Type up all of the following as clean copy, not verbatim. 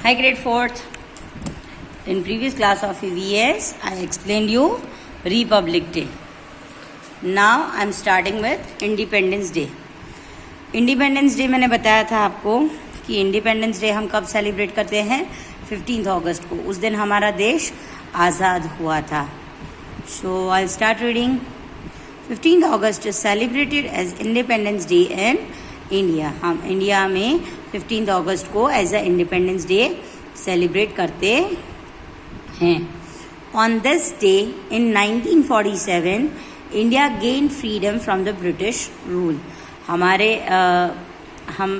Hi grade 4th. In previous class of EVS, I explained you Republic Day. Now I am starting with Independence Day. Independence Day मैंने बताया था आपको कि Independence Day हम कब celebrate करते हैं 15 अगस्त को. उस दिन हमारा देश आज़ाद हुआ था. So I'll start reading. 15 August is celebrated as Independence Day in India. हम इंडिया में 15 अगस्त को as a independence day celebrate करते हैं. On this day in 1947 India gain freedom from the British rule. हम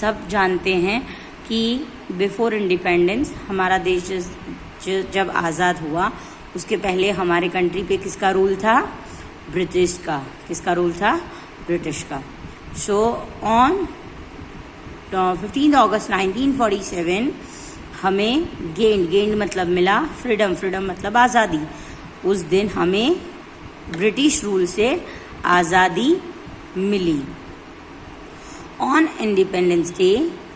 सब जानते हैं कि बिफोर इंडिपेंडेंस हमारा देश जब आज़ाद हुआ उसके पहले हमारे कंट्री पे किसका रूल था? ब्रिटिश का. किसका रूल था? ब्रिटिश का. सो ऑन 15 अगस्त 1947 हमें गेंड मतलब मिला फ्रीडम. फ्रीडम मतलब आज़ादी. उस दिन हमें ब्रिटिश रूल से आज़ादी मिली. On Independence Day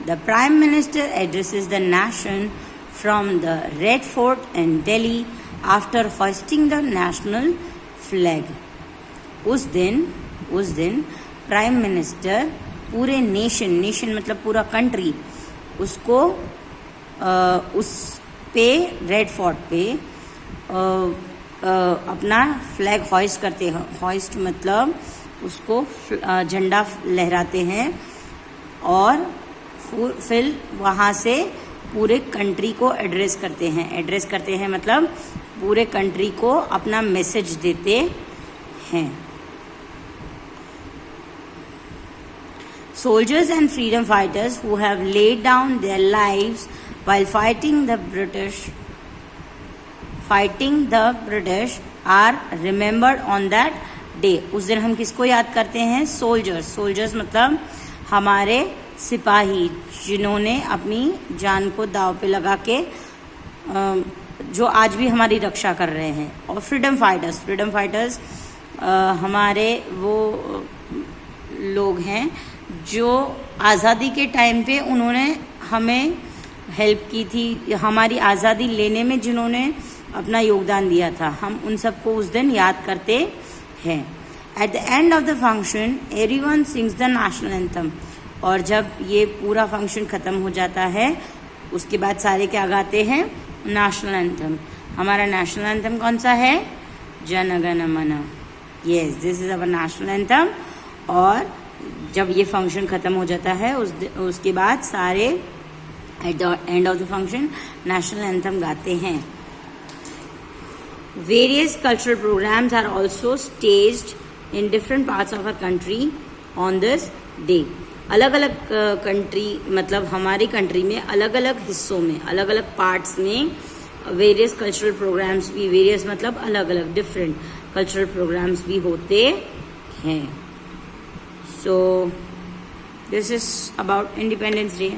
the prime minister addresses the nation from the Red Fort in Delhi after hosting the national flag. उस दिन प्राइम मिनिस्टर पूरे नेशन मतलब पूरा कंट्री उसको उस पे रेड फोर्ट पे अपना फ्लैग हॉइस्ट करते हैं. हॉइस्ट मतलब उसको झंडा लहराते हैं और फिर वहाँ से पूरे कंट्री को एड्रेस करते हैं. एड्रेस करते हैं मतलब पूरे कंट्री को अपना मैसेज देते हैं. Soldiers and freedom fighters who have laid down their lives while fighting the British are remembered on that day. उस दिन हम किसको याद करते हैं? सोल्जर्स. सोल्जर्स मतलब हमारे सिपाही जिन्होंने अपनी जान को दांव पे लगा के जो आज भी हमारी रक्षा कर रहे हैं. और फ्रीडम फाइटर्स हमारे वो लोग हैं जो आज़ादी के टाइम पे उन्होंने हमें हेल्प की थी. हमारी आज़ादी लेने में जिन्होंने अपना योगदान दिया था. हम उन सबको उस दिन याद करते हैं. Eight the end of the function everyone sings the national anthem. और जब ये पूरा फंक्शन ख़त्म हो जाता है उसके बाद सारे क्या गाते हैं? National anthem. हमारा नेशनल एंथम कौन सा है? जन गण मन. Yes, this is our national anthem. और जब ये फंक्शन ख़त्म हो जाता है उसके बाद सारे at the end of the function national anthem गाते हैं. Various cultural programmes are also staged in different parts of our country on this day. अलग अलग कंट्री मतलब हमारी कंट्री में अलग अलग हिस्सों में अलग अलग पार्ट्स में वेरियस कल्चरल प्रोग्राम्स भी, वेरियस मतलब अलग अलग डिफरेंट कल्चरल प्रोग्राम्स भी होते हैं. So this is about Independence Day.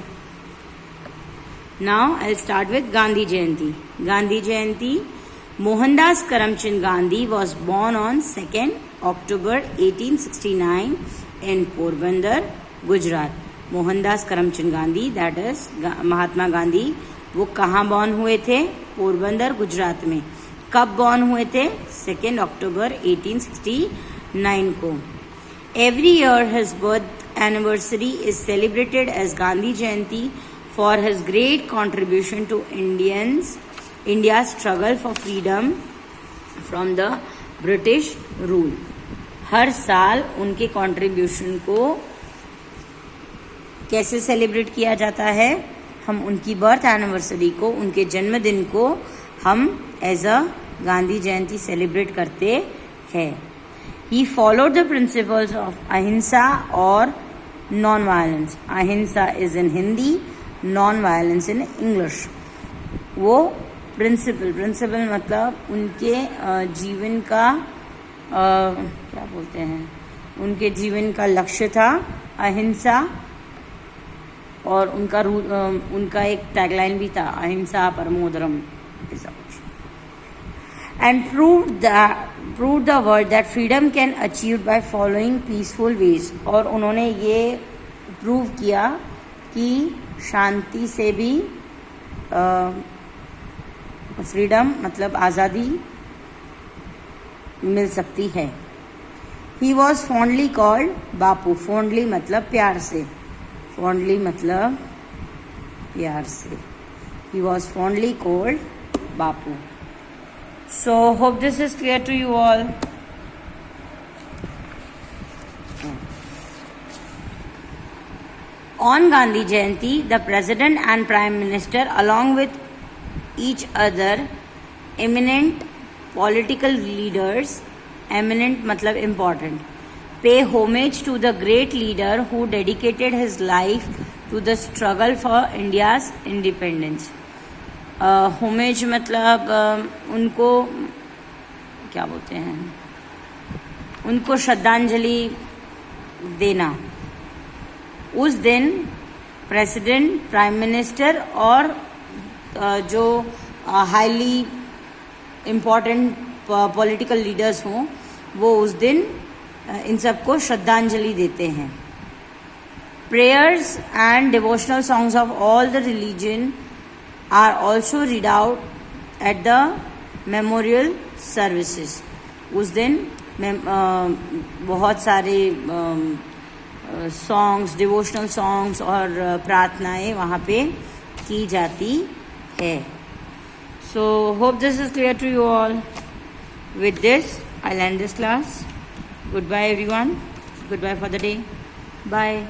Now I'll start with Gandhi Jayanti. Gandhi Jayanti. Mohandas Karamchand Gandhi was born on 2nd October 1869 in Porbandar, Gujarat. Mohandas Karamchand Gandhi, that is Mahatma Gandhi, वो कहाँ born हुए थे? पोरबंदर, गुजरात में. कब born हुए थे? 2 अक्टूबर 1869 को. Every year his birth anniversary is celebrated as Gandhi Jayanti for his great contribution to India's struggle for freedom from the British rule. हर साल उनके कंट्रीब्यूशन को कैसे सेलिब्रेट किया जाता है? हम उनकी बर्थ एनिवर्सरी को, उनके जन्मदिन को हम as a Gandhi Jayanti celebrate करते हैं. He followed the principles of ahimsa or non-violence. Ahimsa is in Hindi, non-violence in English. वो प्रिंसिपल मतलब उनके जीवन का क्या बोलते हैं? उनके जीवन का लक्ष्य था अहिंसा. और उनका एक टैगलाइन भी था, अहिंसा परमो धर्म, ऐसा कुछ. And proved the world that freedom can achieved by following peaceful ways. और उन्होंने ये प्रूव किया कि शांति से भी फ्रीडम मतलब आज़ादी मिल सकती है। He was fondly called Bapu, fondly मतलब प्यार से, फॉन्डली मतलब प्यार से, he was fondly called Bapu. So hope this is clear to you all. On Gandhi Jayanti, the President and Prime Minister, along with each other, eminent political leaders, eminent matlab important, pay homage to the great leader who dedicated his life to the struggle for India's independence. homage मतलब उनको क्या बोलते हैं, उनको श्रद्धांजलि देना। उस दिन प्रेसिडेंट, प्राइम मिनिस्टर और जो हाईली इम्पोर्टेंट पॉलिटिकल लीडर्स हों वो उस दिन इन सबको श्रद्धांजलि देते हैं। Prayers and devotional songs of all the religion are also read out at the memorial services. उस दिन बहुत सारे सॉन्ग्स, डिवोशनल सॉन्ग्स और प्रार्थनाएं वहाँ पे की जाती है। So hope this is clear to you all. With this I end this class. Good bye everyone, good bye for the day, bye.